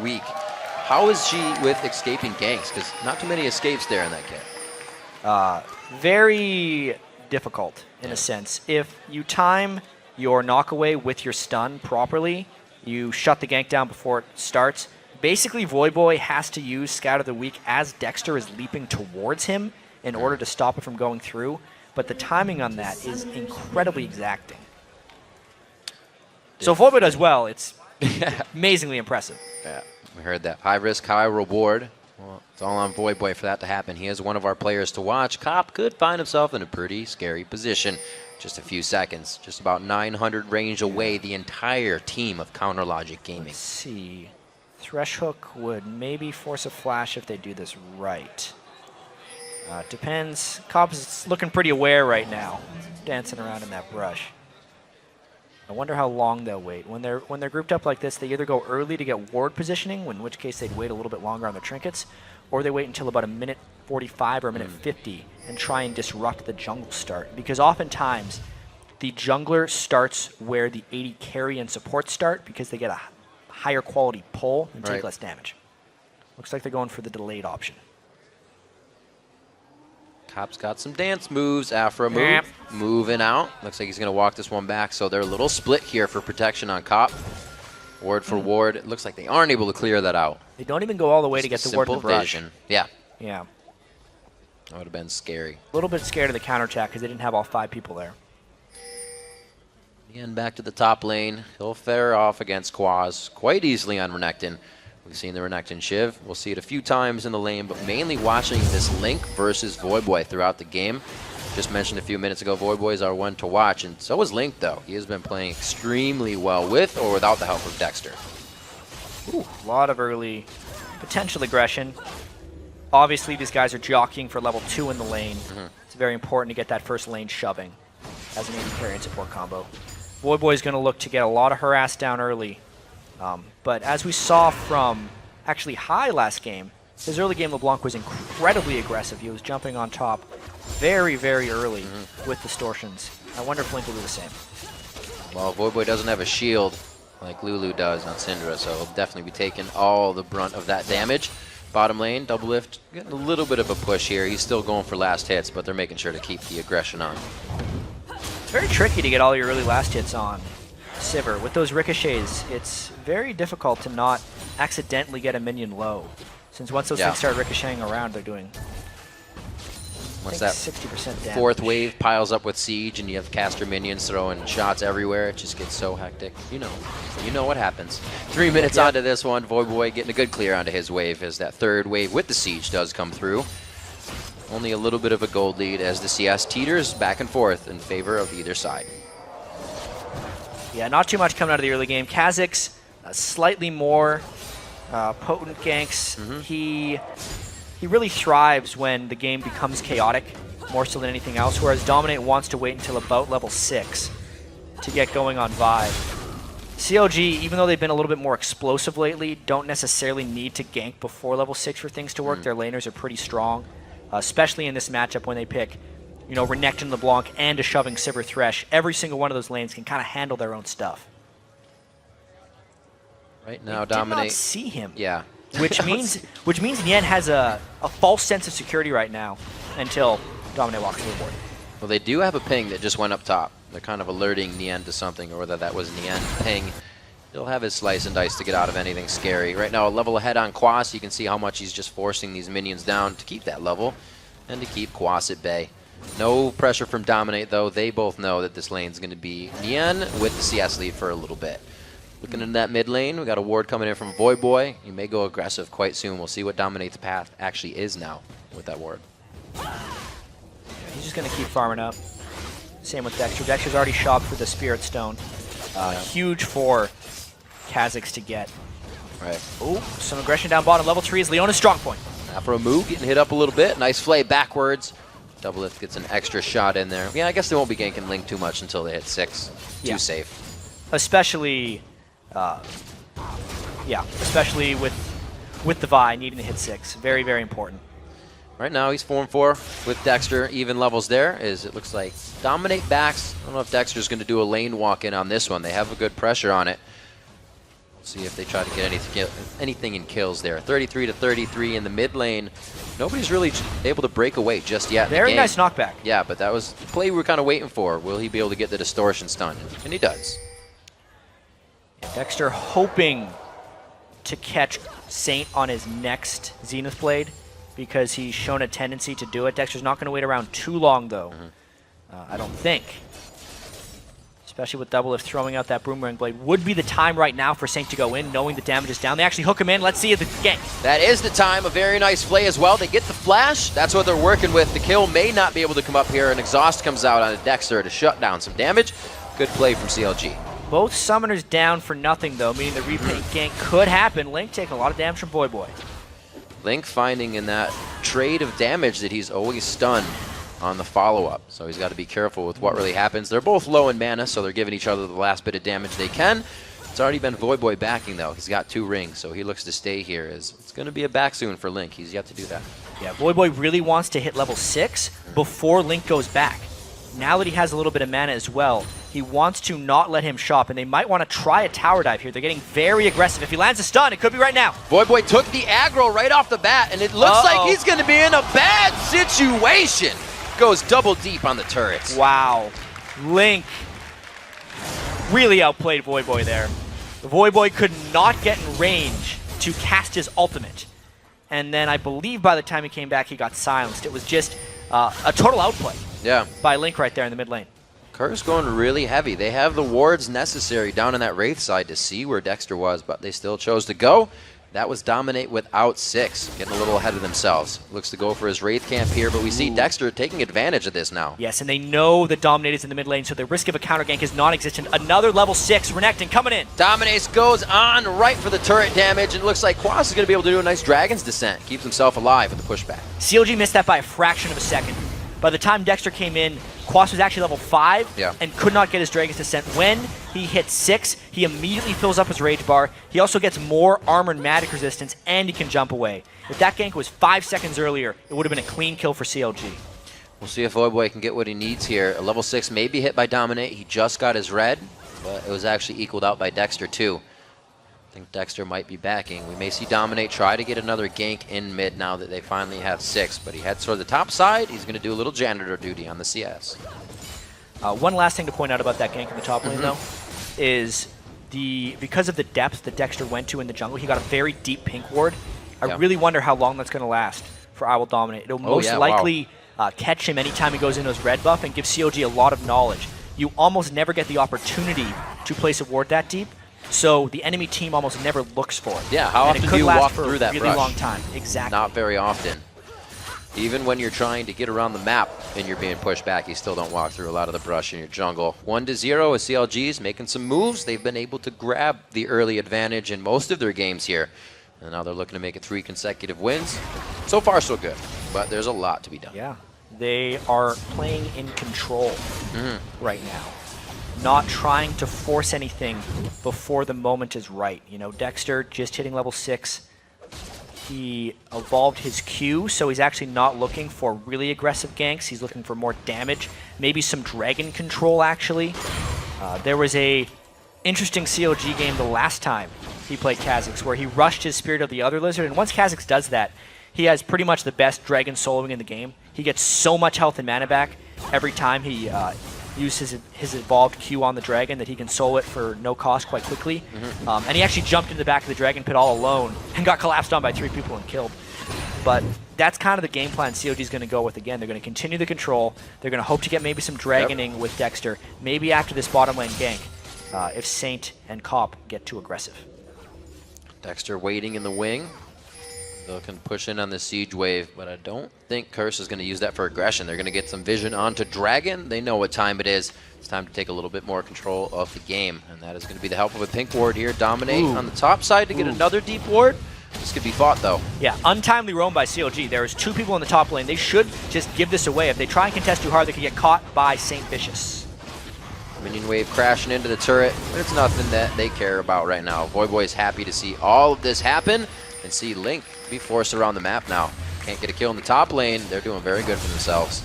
week. How is she with escaping ganks? Because not too many escapes there in that kit. Very difficult in a sense. If you time your knockaway with your stun properly, you shut the gank down before it starts. Basically, Void Boy has to use Scout of the Week as Dexter is leaping towards him in order to stop it from going through. But the timing on that is incredibly exacting. So Void Boy does well. It's amazingly impressive. Yeah, we heard that. High risk, high reward. Well, it's all on Void Boy for that to happen. He is one of our players to watch. Cop could find himself in a pretty scary position. Just a few seconds. Just about 900 range away, the entire team of Counter Logic Gaming. Let's see. Thresh Hook would maybe force a flash if they do this right. Depends. Cop's looking pretty aware right now, dancing around in that brush. I wonder how long they'll wait. When they're grouped up like this, they either go early to get ward positioning, in which case they'd wait a little bit longer on their trinkets, or they wait until about a minute 45 or a minute 50 and try and disrupt the jungle start. Because oftentimes, the jungler starts where the AD carry and support start because they get a higher quality pull and take less damage. Looks like they're going for the delayed option. Cop's got some dance moves. Afro move. Moving out. Looks like he's going to walk this one back. So they're a little split here for protection on Cop. Ward for ward. It looks like they aren't able to clear that out. They don't even go all the way to get the ward in the brush. Vision. Yeah. Yeah. That would have been scary. A little bit scared of the counterattack because they didn't have all 5 people there. Again, back to the top lane. He'll fare off against Quaz quite easily on Renekton. We've seen the Renekton Shiv. We'll see it a few times in the lane, but mainly watching this Link versus Void Boy throughout the game. Just mentioned a few minutes ago, Void Boy is our one to watch, and so is Link, though. He has been playing extremely well with or without the help of Dexter. Ooh, a lot of early potential aggression. Obviously, these guys are jockeying for level 2 in the lane. It's very important to get that first lane shoving as an AD carry and support combo. Void Boy is going to look to get a lot of harass down early. But as we saw from actually High last game, his early game LeBlanc was incredibly aggressive. He was jumping on top very, very early with distortions. I wonder if Link will do the same. Well, Void Boy doesn't have a shield like Lulu does on Syndra, so he'll definitely be taking all the brunt of that damage. Bottom lane, double lift, getting a little bit of a push here. He's still going for last hits, but they're making sure to keep the aggression on. It's very tricky to get all your early last hits on Sivir. With those ricochets, it's very difficult to not accidentally get a minion low. Since once those things start ricocheting around, they're doing once that 60% damage. Fourth wave piles up with Siege and you have caster minions throwing shots everywhere, it just gets so hectic. You know what happens. 3 minutes onto this one, Void Boy getting a good clear onto his wave as that third wave with the Siege does come through. Only a little bit of a gold lead as the CS teeters back and forth in favor of either side. Yeah, not too much coming out of the early game. Kha'Zix, slightly more potent ganks. He really thrives when the game becomes chaotic, more so than anything else, whereas Dominate wants to wait until about level 6 to get going on Vi. CLG, even though they've been a little bit more explosive lately, don't necessarily need to gank before level 6 for things to work. Their laners are pretty strong, especially in this matchup when they pick Renekton LeBlanc and a shoving Sivir Thresh. Every single one of those lanes can kind of handle their own stuff. Right now, Dominate. Did not see him. Yeah. Which means Nian has a false sense of security right now until Dominate walks to the board. Well, they do have a ping that just went up top. They're kind of alerting Nian to something, or whether that was Nian ping. He'll have his slice and dice to get out of anything scary. Right now, a level ahead on Quas. You can see how much he's just forcing these minions down to keep that level and to keep Quas at bay. No pressure from Dominate, though. They both know that this lane's going to be Nian with the CS lead for a little bit. Looking into that mid lane, we got a ward coming in from Void Boy. He may go aggressive quite soon. We'll see what Dominate's path actually is now with that ward. He's just going to keep farming up. Same with Dexter. Dexter's already shopped for the Spirit Stone. Huge for Kha'Zix to get. Right. Oh, some aggression down bottom. Level 3 is Leona's strong point. Afro move, getting hit up a little bit. Nice flay backwards. Double Lift gets an extra shot in there. Yeah, I guess they won't be ganking Link too much until they hit 6. Too safe. Especially, especially with the Vi needing to hit 6. Very, very important. Right now, he's 4-4 with Dexter. Even levels there is, it looks like, Dominate backs. I don't know if Dexter's going to do a lane walk-in on this one. They have a good pressure on it. See if they try to get anything in kills there. 33 to 33 in the mid lane. Nobody's really able to break away just yet. Very nice knockback. Yeah, but that was the play we were kind of waiting for. Will he be able to get the distortion stun? And he does. Dexter hoping to catch Saint on his next Zenith Blade because he's shown a tendency to do it. Dexter's not going to wait around too long, though. I don't think. Especially with Double, if throwing out that Boomerang Blade would be the time right now for Saint to go in, knowing the damage is down. They actually hook him in. Let's see the gank. That is the time. A very nice play as well. They get the flash. That's what they're working with. The kill may not be able to come up here. An exhaust comes out on a Dexter to shut down some damage. Good play from CLG. Both summoners down for nothing, though, meaning the repaint gank could happen. Link taking a lot of damage from Void Boy. Link finding in that trade of damage that he's always stunned on the follow-up. So he's got to be careful with what really happens. They're both low in mana, so they're giving each other the last bit of damage they can. It's already been Void Boy backing, though. He's got 2 rings, so he looks to stay here. It's going to be a back soon for Link. He's yet to do that. Yeah, Void Boy really wants to hit level 6 before Link goes back. Now that he has a little bit of mana as well, he wants to not let him shop, and they might want to try a tower dive here. They're getting very aggressive. If he lands a stun, it could be right now. Void Boy took the aggro right off the bat, and it looks like he's going to be in a bad situation. Goes double deep on the turrets. Wow. Link really outplayed Void Boy there. The Void Boy could not get in range to cast his ultimate. And then I believe by the time he came back, he got silenced. It was just a total outplay by Link right there in the mid lane. Kerr's going really heavy. They have the wards necessary down in that Wraith side to see where Dexter was, but they still chose to go. That was Dominate without 6, getting a little ahead of themselves. Looks to go for his Wraith camp here, but we see Dexter taking advantage of this now. Yes, and they know that Dominate is in the mid lane, so the risk of a counter gank is non-existent. Another level 6, Renekton coming in. Dominate goes on right for the turret damage, and it looks like Quas is going to be able to do a nice Dragon's Descent. Keeps himself alive with the pushback. CLG missed that by a fraction of a second. By the time Dexter came in, Quas was actually level 5 and could not get his Dragon's Descent. When he hits 6, he immediately fills up his Rage Bar. He also gets more armored magic resistance, and he can jump away. If that gank was 5 seconds earlier, it would have been a clean kill for CLG. We'll see if Void Boy can get what he needs here. A level 6 may be hit by Dominate. He just got his red, but it was actually equaled out by Dexter too. I think Dexter might be backing. We may see Dominate try to get another gank in mid now that they finally have 6, but he heads toward the top side. He's going to do a little janitor duty on the CS. One last thing to point out about that gank in the top lane, though, is because of the depth that Dexter went to in the jungle, he got a very deep pink ward. I really wonder how long that's going to last for I Will Dominate. It'll most likely catch him anytime he goes into his red buff and give CLG a lot of knowledge. You almost never get the opportunity to place a ward that deep, so the enemy team almost never looks for it. Yeah, how often do you walk through that brush? Really long time. Exactly. Not very often. Even when you're trying to get around the map and you're being pushed back, you still don't walk through a lot of the brush in your jungle. 1-0 as CLG's making some moves. They've been able to grab the early advantage in most of their games here. And now they're looking to make it 3 consecutive wins. So far, so good. But there's a lot to be done. Yeah. They are playing in control right now. Not trying to force anything before the moment is right. You know, Dexter just hitting level 6. He evolved his Q, so he's actually not looking for really aggressive ganks. He's looking for more damage, maybe some dragon control, actually. There was a interesting CLG game the last time he played Kha'Zix, where he rushed his Spirit of the Other Lizard, and once Kha'Zix does that, he has pretty much the best dragon soloing in the game. He gets so much health and mana back every time he uses his evolved Q on the dragon that he can solo it for no cost quite quickly. And he actually jumped into the back of the dragon pit all alone and got collapsed on by 3 people and killed. But that's kind of the game plan COG is going to go with again. They're going to continue the control. They're going to hope to get maybe some dragoning with Dexter, maybe after this bottom lane gank, if Saint and Cop get too aggressive. Dexter waiting in the wing. They can push in on the siege wave, but I don't think Curse is going to use that for aggression. They're going to get some vision onto Dragon. They know what time it is. It's time to take a little bit more control of the game, and that is going to be the help of a pink ward here. Dominate on the top side to get another deep ward. This could be fought, though. Yeah, untimely roam by CLG. There is 2 people in the top lane. They should just give this away. If they try and contest too hard, they could get caught by Saint Vicious. Minion wave crashing into the turret, but it's nothing that they care about right now. Void Boy is happy to see all of this happen and see Link be forced around the map now. Can't get a kill in the top lane. They're doing very good for themselves.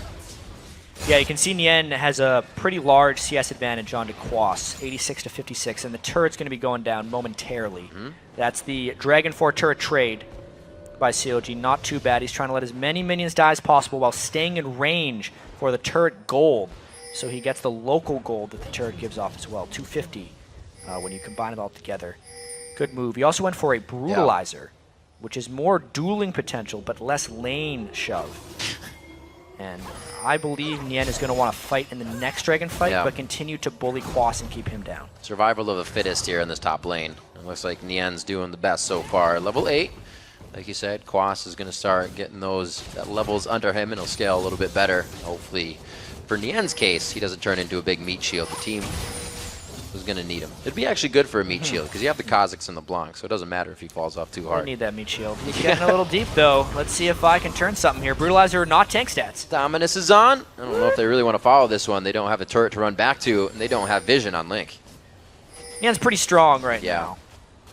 Yeah, you can see Nien has a pretty large CS advantage onto Quas, 86 to 56, and the turret's going to be going down momentarily. That's the Dragon 4 turret trade by clg. Not too bad. He's trying to let as many minions die as possible while staying in range for the turret gold. So he gets the local gold that the turret gives off as well, 250 when you combine it all together. Good move. He also went for a Brutalizer, which is more dueling potential but less lane shove. And I believe Nien is going to want to fight in the next Dragon fight, but continue to bully Quas and keep him down. Survival of the fittest here in this top lane. It looks like Nien's doing the best so far. Level 8, like you said, Quas is going to start getting those levels under him, and he'll scale a little bit better. Hopefully, for Nien's case, he doesn't turn into a big meat shield. The team was going to need him. It'd be actually good for a meat shield, because you have the Kazakhs and the Blanc, so it doesn't matter if he falls off too hard. I need that meat shield. He's getting a little deep, though. Let's see if I can turn something here. Brutalizer, not tank stats. Dominus is on. I don't know if they really want to follow this one. They don't have a turret to run back to, and they don't have vision on Link. Nien's pretty strong right now.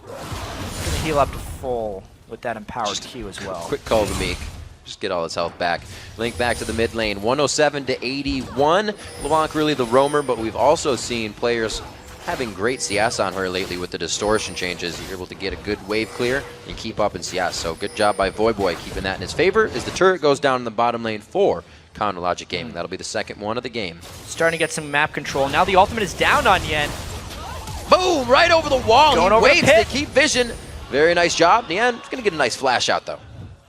Gonna heal up to full with that empowered Q as well. Quick call to Meek. Just get all his health back. Link back to the mid lane. 107 to 81. LeBlanc really the roamer, but we've also seen players having great CS on her lately with the distortion changes. You're able to get a good wave clear and keep up in CS. So good job by Voyboy keeping that in his favor as the turret goes down in the bottom lane for Counter Logic Gaming. That'll be the second one of the game. Starting to get some map control. Now the ultimate is down on Nien. Boom! Right over the wall. Going he over waits the pit. to keep vision. Very nice job. Nien is going to get a nice flash out though.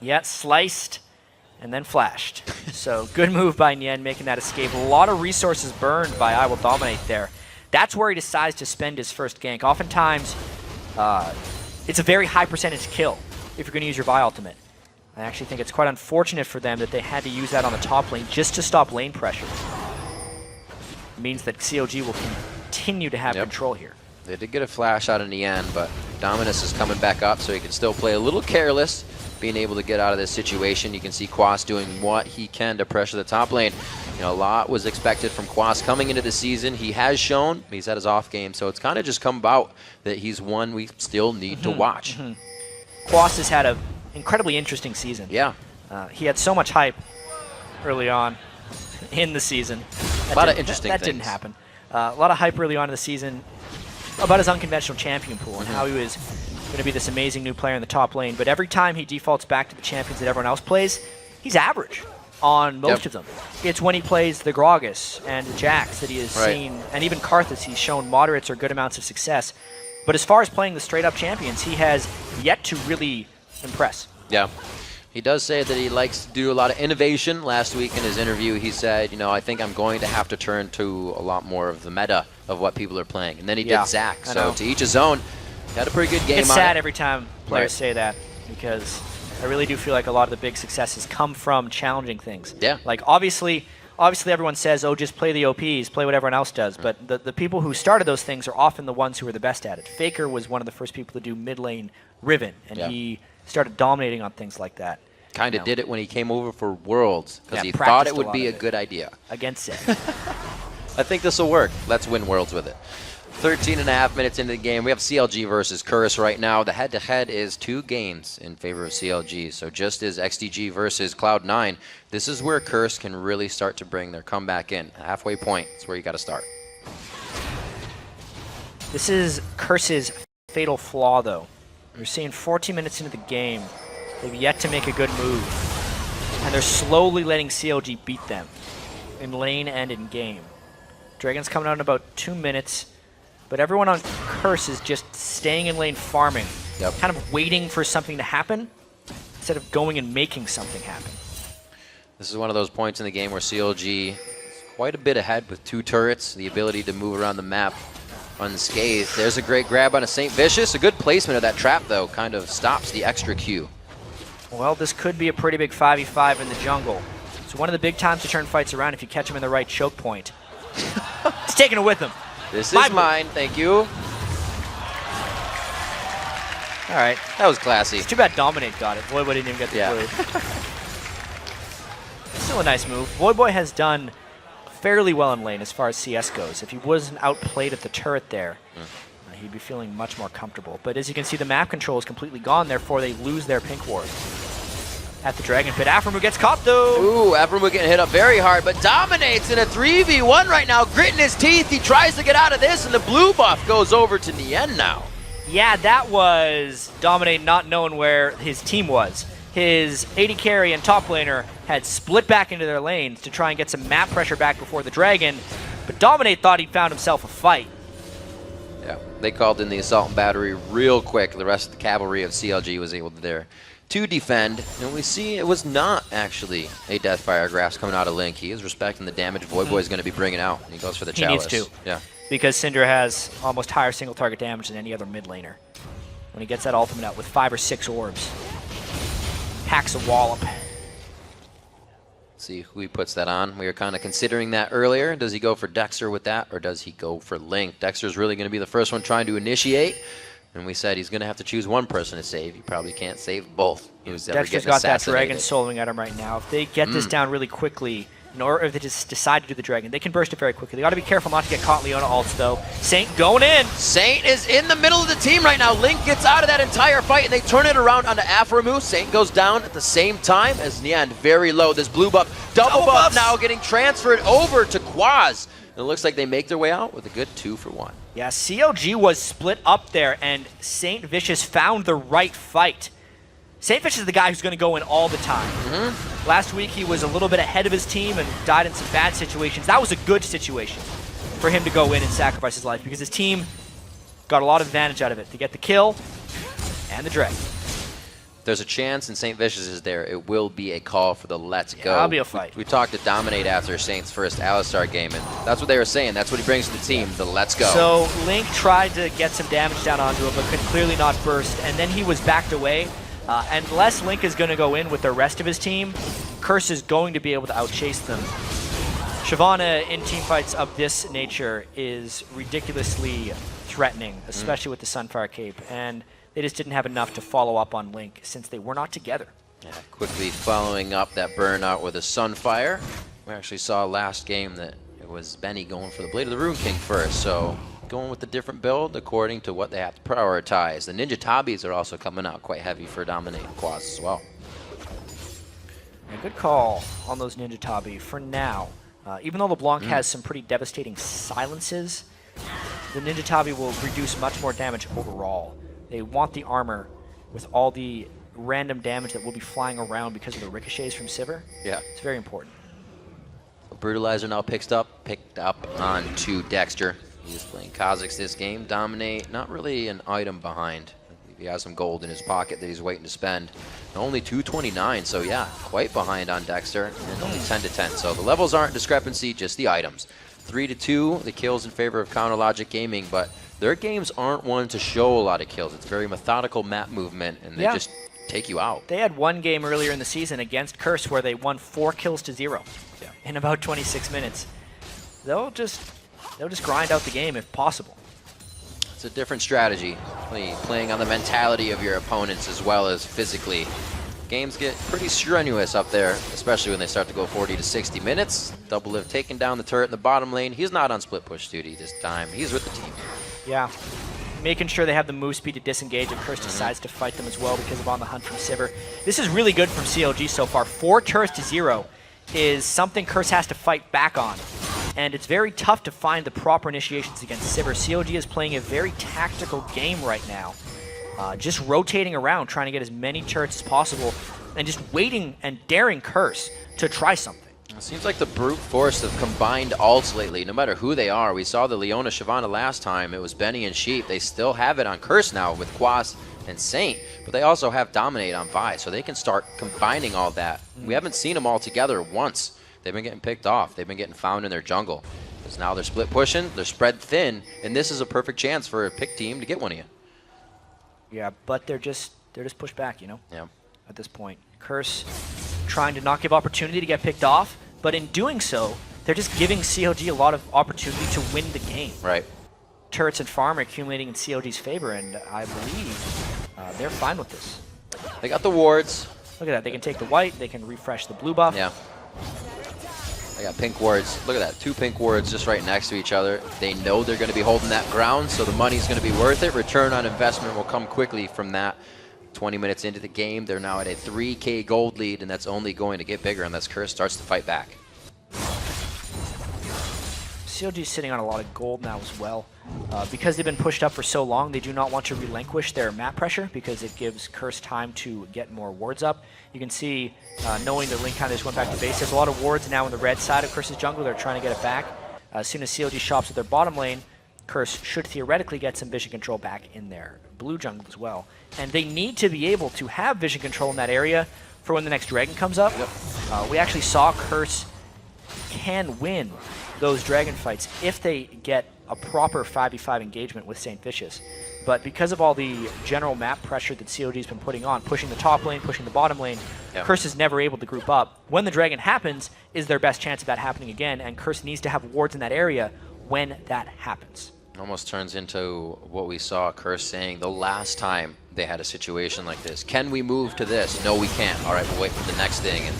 Yeah, sliced and then flashed. So good move by Nien making that escape. A lot of resources burned by I Will Dominate there. That's where he decides to spend his first gank. Oftentimes, it's a very high percentage kill if you're going to use your Vi ultimate. I actually think it's quite unfortunate for them that they had to use that on the top lane just to stop lane pressure. It means that clg will continue to have control here. They did get a flash out in the end, but Dominus is coming back up, so he can still play a little careless, being able to get out of this situation. You can see Quas doing what he can to pressure the top lane. You know, a lot was expected from Quas coming into the season. He has shown he's at his off game, so it's kind of just come about that he's one we still need to watch. Quas has had an incredibly interesting season. Yeah. He had so much hype early on in the season. A lot of interesting things. That didn't happen. A lot of hype early on in the season about his unconventional champion pool and how he was going to be this amazing new player in the top lane. But every time he defaults back to the champions that everyone else plays, he's average on most of them. It's when he plays the Gragas and the Jax that he has seen, and even Karthus, he's shown moderates or good amounts of success. But as far as playing the straight-up champions, he has yet to really impress. Yeah. He does say that he likes to do a lot of innovation. Last week in his interview, he said, you know, I think I'm going to have to turn to a lot more of the meta of what people are playing. And then he did Zac. So to each his own. He had a pretty good game It's on sad it. every time players say that, because I really do feel like a lot of the big successes come from challenging things. Yeah. Like, obviously everyone says, oh, just play the OPs, play what everyone else does. But the people who started those things are often the ones who are the best at it. Faker was one of the first people to do mid lane Riven, and he started dominating on things like that. Kind of did it when he came over for Worlds, because he thought practiced it would be a good idea. Against it. I think this will work. Let's win Worlds with it. 13.5 minutes into the game. We have CLG versus Curse right now. The head-to-head is 2 games in favor of CLG. So just as XDG versus Cloud9, this is where Curse can really start to bring their comeback in. Halfway point is where you got to start. This is Curse's fatal flaw, though. We're seeing 14 minutes into the game. They've yet to make a good move. And they're slowly letting CLG beat them in lane and in game. Dragon's coming out in about 2 minutes. But everyone on Curse is just staying in lane farming, kind of waiting for something to happen instead of going and making something happen. This is one of those points in the game where CLG is quite a bit ahead with 2 turrets, the ability to move around the map unscathed. There's a great grab on a St. Vicious. A good placement of that trap, though, kind of stops the extra Q. Well, this could be a pretty big 5v5 in the jungle. It's one of the big times to turn fights around if you catch him in the right choke point. He's taking it with him. This is mine, thank you. All right. That was classy. It's too bad Dominate got it. Voyboy didn't even get the blue. Still a nice move. Voyboy has done fairly well in lane as far as CS goes. If he wasn't outplayed at the turret there, he'd be feeling much more comfortable. But as you can see, the map control is completely gone, therefore they lose their pink ward. at the Dragon Pit. Aframu gets caught though. Ooh, Aframu getting hit up very hard, but dominates in a 3v1 right now. Gritting his teeth, he tries to get out of this, and the blue buff goes over to Nien now. Yeah, that was Dominate not knowing where his team was. His AD carry and top laner had split back into their lanes to try and get some map pressure back before the Dragon, but Dominate thought he'd found himself a fight. Yeah, they called in the assault and battery real quick. The rest of the cavalry of CLG was able to defend, and we see it was not actually a Deathfire Grasp coming out of Link. He is respecting the damage Void is going to be bringing out, and he goes for the Chalice. He needs to. Yeah. Because Syndra has almost higher single target damage than any other mid laner. When he gets that ultimate out with 5 or 6 orbs. Packs a wallop. See who he puts that on. We were kind of considering that earlier. Does he go for Dexter with that, or does he go for Link? Dexter's really going to be the first one trying to initiate. And we said he's going to have to choose one person to save. He probably can't save both. Dexter's got that Dragon soloing at him right now. If they get this down really quickly, or if they just decide to do the Dragon, they can burst it very quickly. They got to be careful not to get caught. Leona ults though. Saint going in. Saint is in the middle of the team right now. Link gets out of that entire fight, and they turn it around onto Aframu. Saint goes down at the same time as Nien, very low. This blue buff, double buff now getting transferred over to Quaz. And it looks like they make their way out with a good 2-for-1. Yeah, CLG was split up there, and Saint Vicious found the right fight. Saint Vicious is the guy who's going to go in all the time. Last week he was a little bit ahead of his team and died in some bad situations. That was a good situation for him to go in and sacrifice his life because his team got a lot of advantage out of it to get the kill and the Dragon. There's a chance, and St. Vicious is there. It will be a call for the let's go. That'll be a fight. We talked to Dominate after Saint's first Alistar game, and that's what they were saying. That's what he brings to the team, the let's go. So Link tried to get some damage down onto him, but could clearly not burst, and then he was backed away. Unless Link is going to go in with the rest of his team, Curse is going to be able to outchase them. Shyvana in teamfights of this nature is ridiculously threatening, especially with the Sunfire Cape, and they just didn't have enough to follow up on Link since they were not together. Yeah, quickly following up that burnout with a Sunfire. We actually saw last game that it was Benny going for the Blade of the Rune King first, so going with a different build according to what they have to prioritize. The Ninja Tabis are also coming out quite heavy for Dominate and Quaz as well. A good call on those Ninja Tabi for now. Even though LeBlanc has some pretty devastating silences, the Ninja Tabi will reduce much more damage overall. They want the armor with all the random damage that will be flying around because of the ricochets from Sivir. Yeah. It's very important. Brutalizer now picked up onto Dexter. He's playing Kha'Zix this game. Dominate, not really an item behind. He has some gold in his pocket that he's waiting to spend. Only 229, so yeah, quite behind on Dexter, and only 10 to 10. So the levels aren't discrepancy, just the items. 3 to 2, the kills in favor of Counter Logic Gaming, but their games aren't one to show a lot of kills. It's very methodical map movement, and they just take you out. They had one game earlier in the season against Curse where they won 4 kills to 0 in about 26 minutes. They'll just grind out the game if possible. It's a different strategy, playing on the mentality of your opponents as well as physically. Games get pretty strenuous up there, especially when they start to go 40 to 60 minutes. Doublelift taking down the turret in the bottom lane. He's not on split push duty this time. He's with the team. Yeah, making sure they have the move speed to disengage if Curse decides to fight them as well because of On the Hunt from Sivir. This is really good from CLG so far. 4 turrets to 0 is something Curse has to fight back on. And it's very tough to find the proper initiations against Sivir. CLG is playing a very tactical game right now. Just rotating around, trying to get as many turrets as possible, and just waiting and daring Curse to try something. It seems like the brute force of combined ults lately, no matter who they are. We saw the Leona Shyvana last time. It was Benny and Sheep. They still have it on Curse now with Quas and Saint, but they also have Dominate on Vi, so they can start combining all that. We haven't seen them all together once. They've been getting picked off. They've been getting found in their jungle. Because now they're split pushing, they're spread thin, and this is a perfect chance for a pick team to get one of you. Yeah, but they're just pushed back, you know? Yeah. At this point. Curse trying to not give opportunity to get picked off, but in doing so, they're just giving CLG a lot of opportunity to win the game. Right. Turrets and farm are accumulating in CLG's favor, and I believe they're fine with this. They got the wards. Look at that. They can take the white, they can refresh the blue buff. Yeah. I got pink wards. Look at that. 2 pink wards just right next to each other. They know they're going to be holding that ground, so the money's going to be worth it. Return on investment will come quickly from that. 20 minutes into the game, they're now at a 3K gold lead, and that's only going to get bigger unless Curse starts to fight back. CLG is sitting on a lot of gold now as well. Because they've been pushed up for so long, they do not want to relinquish their map pressure because it gives Curse time to get more wards up. You can see, knowing that Link kind of just went back to base, there's a lot of wards now on the red side of Curse's jungle. They're trying to get it back. As soon as CLG shops at their bottom lane, Curse should theoretically get some vision control back in their blue jungle as well. And they need to be able to have vision control in that area for when the next dragon comes up. Yep. We actually saw Curse can win those dragon fights if they get a proper 5v5 engagement with St. Vicious. But because of all the general map pressure that COG's been putting on, pushing the top lane, pushing the bottom lane, yep, Curse is never able to group up. When the dragon happens is their best chance of that happening again, and Curse needs to have wards in that area when that happens. Almost turns into what we saw Curse saying the last time they had a situation like this. Can we move to this? No, we can't. All right, we'll wait for the next thing. And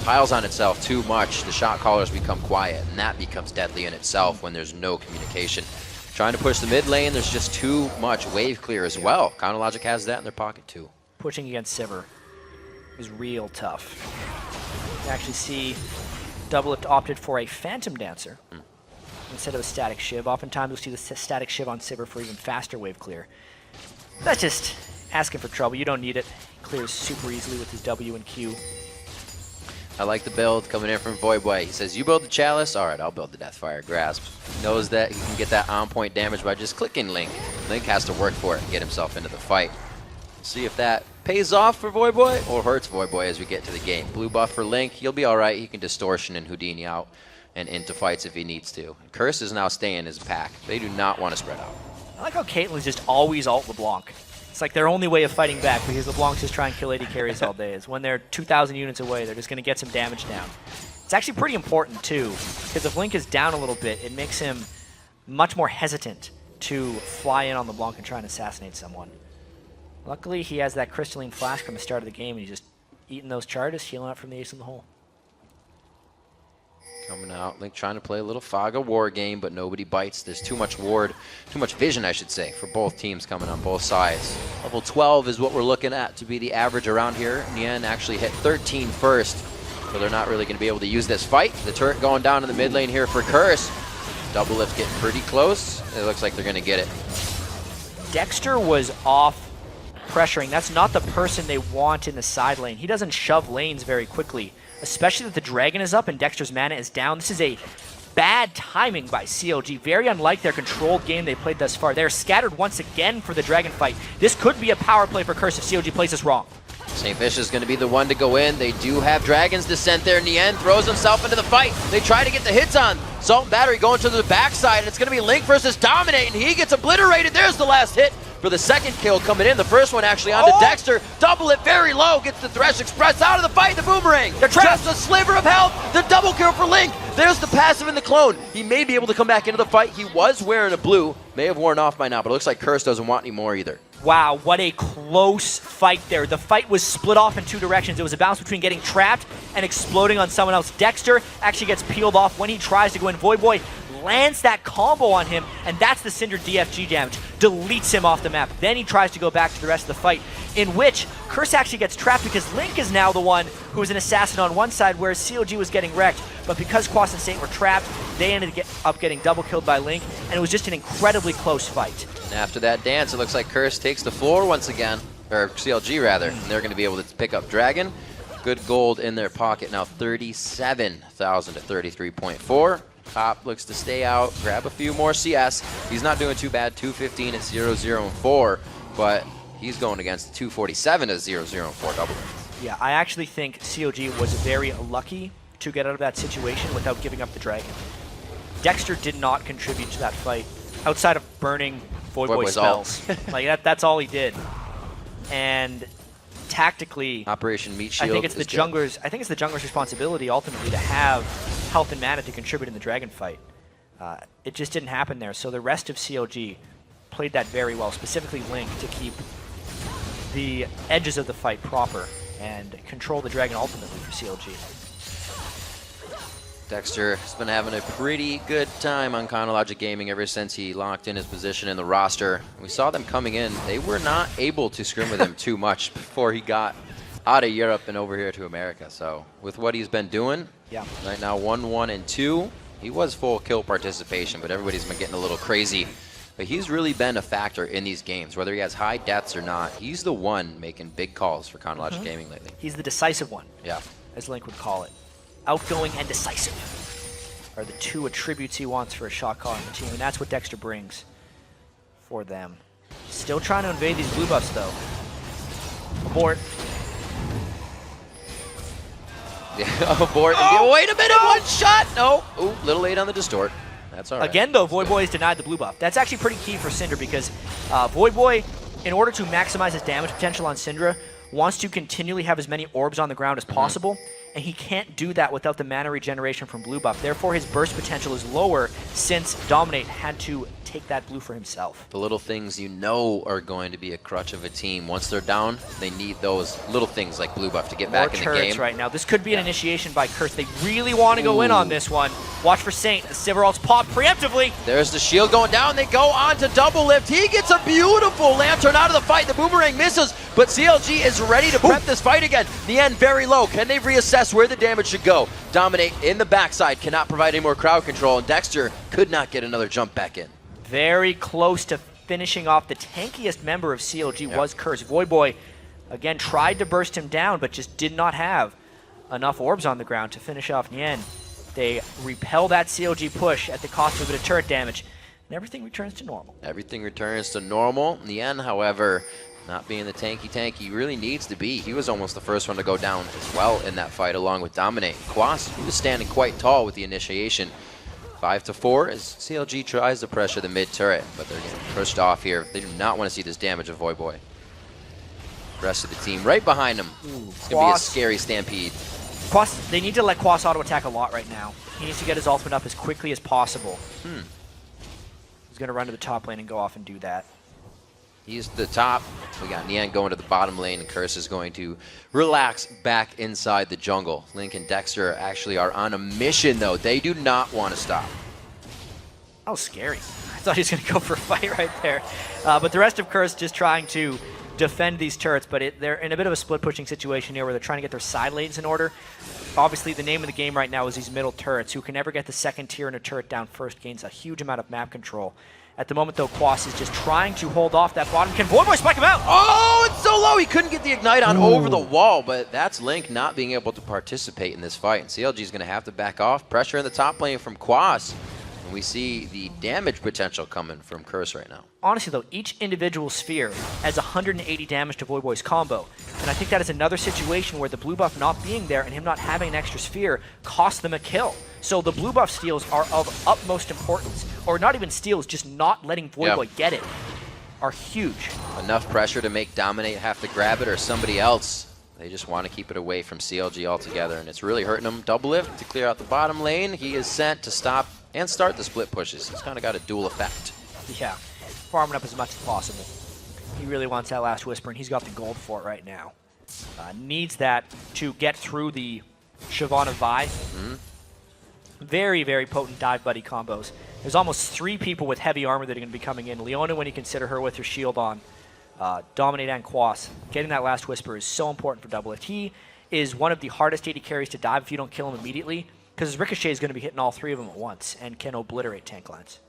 piles on itself too much. The shot callers become quiet, and that becomes deadly in itself when there's no communication. Trying to push the mid lane, there's just too much wave clear as well. Counter Logic has that in their pocket too. Pushing against Sivir is real tough. You actually see W7D1 opted for a Phantom Dancer instead of a Static Shiv. Oftentimes you'll see the Static Shiv on Sivir for even faster wave clear. That's just asking for trouble. You don't need it. Clears super easily with his W and Q. I like the build coming in from Voidboy. He says, you build the Chalice? All right, I'll build the Deathfire Grasp. He knows that he can get that on-point damage by just clicking Link. Link has to work for it and get himself into the fight. See if that pays off for Voidboy or hurts Voidboy as we get to the game. Blue buff for Link. He'll be all right. He can Distortion and Houdini out and into fights if he needs to. Curse is now staying as a pack. They do not want to spread out. I like how Caitlyn's just always ult LeBlanc. It's like their only way of fighting back because LeBlanc's just trying to kill AD carries all day. Is when they're 2,000 units away, they're just going to get some damage down. It's actually pretty important too, because if Link is down a little bit, it makes him much more hesitant to fly in on LeBlanc and try and assassinate someone. Luckily, he has that Crystalline Flask from the start of the game, and he's just eating those charges, healing up from the ace in the hole. Coming out, Link trying to play a little Fog of War game, but nobody bites. There's too much ward, too much vision, I should say, for both teams coming on both sides. Level 12 is what we're looking at to be the average around here. Nian actually hit 13 first, so they're not really going to be able to use this fight. The turret going down in the mid lane here for Curse. Double lift getting pretty close. It looks like they're going to get it. Dexter was off pressuring. That's not the person they want in the side lane. He doesn't shove lanes very quickly, especially that the dragon is up and Dexter's mana is down. This is a bad timing by CLG. Very unlike their controlled game they played thus far. They're scattered once again for the dragon fight. This could be a power play for Curse if CLG plays this wrong. St. Fish is going to be the one to go in. They do have Dragon's Descent there. Nien throws himself into the fight. They try to get the hits on. Salt and Battery going to the backside, and it's going to be Link versus Dominate, and he gets obliterated. There's the last hit for the second kill coming in. The first one actually onto Dexter. Double it very low. Gets the Thresh Express out of the fight. The Boomerang. Just a sliver of health. The double kill for Link. There's the passive and the clone. He may be able to come back into the fight. He was wearing a blue. May have worn off by now, but it looks like Curse doesn't want any more either. Wow, what a close fight there. The fight was split off in two directions. It was a balance between getting trapped and exploding on someone else. Dexter actually gets peeled off when he tries to go in. Voidboy lands that combo on him, and that's the Cinder DFG damage. Deletes him off the map. Then he tries to go back to the rest of the fight, in which Curse actually gets trapped because Link is now the one who is an assassin on one side, whereas CLG was getting wrecked. But because Quas and Saint were trapped, they ended up getting double killed by Link, and it was just an incredibly close fight. And after that dance, it looks like Curse takes the floor once again, or CLG rather, and they're going to be able to pick up Dragon. Good gold in their pocket now, 37,000 to 33.4. Top looks to stay out, grab a few more CS. He's not doing too bad, 215 at 0-0 and 4, but he's going against 247 at 0-0 and 4 double. Yeah, I actually think COG was very lucky to get out of that situation without giving up the dragon. Dexter did not contribute to that fight outside of burning Voidboy spells. Like that's all he did. And tactically, Operation Meat Shield. I think it's the jungler's responsibility ultimately to have health and mana to contribute in the dragon fight. It just didn't happen there. So the rest of CLG played that very well, specifically Link, to keep the edges of the fight proper and control the dragon ultimately for CLG. Dexter has been having a pretty good time on Chronologic Gaming ever since he locked in his position in the roster. We saw them coming in. They were not able to scrim with him too much before he got out of Europe and over here to America. So with what he's been doing, right now 1-1 and 2. He was full kill participation, but everybody's been getting a little crazy. But he's really been a factor in these games, whether he has high deaths or not. He's the one making big calls for Chronologic Gaming lately. He's the decisive one, yeah, as Link would call it. Outgoing and decisive are the two attributes he wants for a shot caller on the team, and that's what Dexter brings for them. Still trying to invade these blue buffs, though. Abort. Yeah, abort. Oh! Wait a minute, one shot! No. Ooh, little late on the distort. That's all right. Again, though, Void Boy is denied the blue buff. That's actually pretty key for Syndra because Void Boy, in order to maximize his damage potential on Syndra, wants to continually have as many orbs on the ground as possible, and he can't do that without the mana regeneration from blue buff. Therefore, his burst potential is lower since Dominate had to take that blue for himself. The little things you know are going to be a crutch of a team. Once they're down, they need those little things like blue buff to get back in the game. Right now. This could be an initiation by Curse. They really want to go in on this one. Watch for Saint. The Sivaral's pop preemptively. There's the shield going down. They go on to double lift. He gets a beautiful lantern out of the fight. The boomerang misses, but CLG is ready to prep this fight again. The end very low. Can they reassess where the damage should go? Dominate in the backside, cannot provide any more crowd control, and Dexter could not get another jump back in. Very close to finishing off. The tankiest member of CLG was Curse. Void Boy, again, tried to burst him down, but just did not have enough orbs on the ground to finish off Nien. They repel that CLG push at the cost of a bit of turret damage, and everything returns to normal. Everything returns to normal. Nien, however, not being the tanky he really needs to be. He was almost the first one to go down as well in that fight, along with Dominate. Quas, he was standing quite tall with the initiation. 5-4 as CLG tries to pressure the mid turret, but they're getting pushed off here. They do not want to see this damage of Void Boy. Rest of the team right behind him. It's going to be a scary stampede. Quas, they need to let Quas auto attack a lot right now. He needs to get his ultimate up as quickly as possible. He's going to run to the top lane and go off and do that. He's the top. We got Nien going to the bottom lane, and Curse is going to relax back inside the jungle. Link and Dexter actually are on a mission, though. They do not want to stop. That was scary. I thought he was going to go for a fight right there. But the rest of Curse just trying to defend these turrets, but they're in a bit of a split-pushing situation here where they're trying to get their side lanes in order. Obviously, the name of the game right now is these middle turrets. Who can ever get the second tier and a turret down first gains a huge amount of map control. At the moment, though, Quas is just trying to hold off that bottom. Can Void Boy spike him out? Oh, it's so low. He couldn't get the Ignite on over the wall, but that's Link not being able to participate in this fight. And CLG is going to have to back off. Pressure in the top lane from Quas. And we see the damage potential coming from Curse right now. Honestly, though, each individual sphere adds 180 damage to Void Boy's combo. And I think that is another situation where the blue buff not being there and him not having an extra sphere costs them a kill. So the blue buff steals are of utmost importance. Or not even steals, just not letting Void Boy get it are huge. Enough pressure to make Dominate have to grab it or somebody else. They just want to keep it away from CLG altogether, and it's really hurting them. Double lift to clear out the bottom lane. He is sent to stop and start the split pushes. He's kind of got a dual effect. Yeah, farming up as much as possible. He really wants that last Whisper, and he's got the gold for it right now. Needs that to get through the Shyvana Vi. Very, very potent dive buddy combos. There's almost 3 people with heavy armor that are going to be coming in. Leona, when you consider her with her shield on. Dominate and Quas. Getting that last Whisper is so important for Double Lift. He is one of the hardest AD carries to dive if you don't kill him immediately, because his Ricochet is going to be hitting all 3 of them at once and can obliterate tank lines.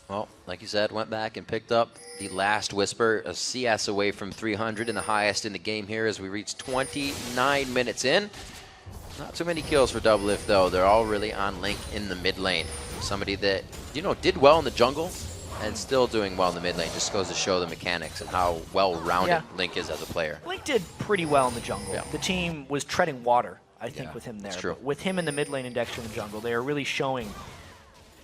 Well, like you said, went back and picked up the last Whisper, a CS away from 300 and the highest in the game here as we reach 29 minutes in. Not too many kills for Double Lift, though. They're all really on Link in the mid lane. Somebody that, you know, did well in the jungle and still doing well in the mid lane. Just goes to show the mechanics and how well-rounded Link is as a player. Link did pretty well in the jungle. The team was treading water, I think, with him there. That's true. But with him in the mid lane and Dexter in the jungle, they are really showing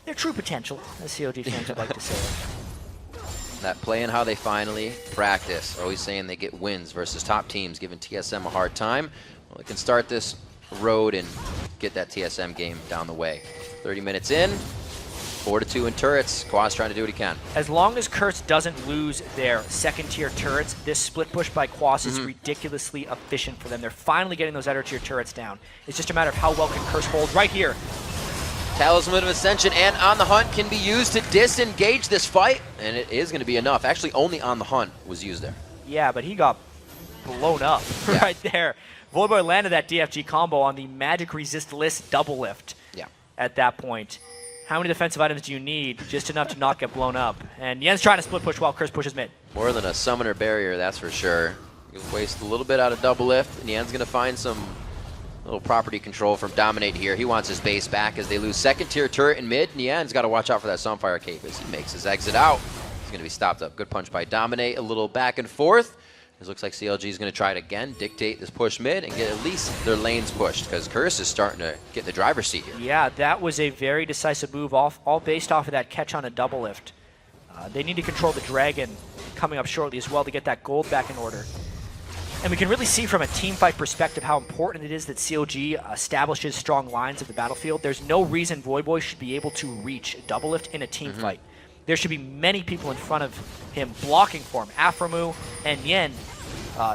their true potential, as COG fans would like to say. That play and how they finally practice. Always saying they get wins versus top teams, giving TSM a hard time. Well, they can start this road and get that TSM game down the way. 30 minutes in. 4-2 in turrets. Quas trying to do what he can. As long as Kurtz doesn't lose their second-tier turrets, this split push by Quas is ridiculously efficient for them. They're finally getting those outer-tier turrets down. It's just a matter of how well can Kurtz hold right here. Talisman of Ascension and On the Hunt can be used to disengage this fight, and it is going to be enough. Actually, only On the Hunt was used there. Yeah, but he got blown up right there. Voyboy landed that DFG combo on the Magic Resistless double lift at that point. How many defensive items do you need? Just enough to not get blown up. And Yen's trying to split push while Kurtz pushes mid. More than a summoner barrier, that's for sure. You'll waste a little bit out of double lift, and Yen's going to find some little property control from Dominate here. He wants his base back as they lose second tier turret in mid. Nian's got to watch out for that Sunfire Cape as he makes his exit out. He's going to be stopped up. Good punch by Dominate. A little back and forth. It looks like CLG is going to try it again, dictate this push mid, and get at least their lanes pushed, because Curse is starting to get the driver's seat here. Yeah, that was a very decisive move, all based off of that catch on a double lift. They need to control the Dragon coming up shortly as well to get that gold back in order. And we can really see from a team fight perspective how important it is that CLG establishes strong lines of the battlefield. There's no reason Voyboy should be able to reach a double lift in a team fight. There should be many people in front of him blocking for him. Aframu and Yen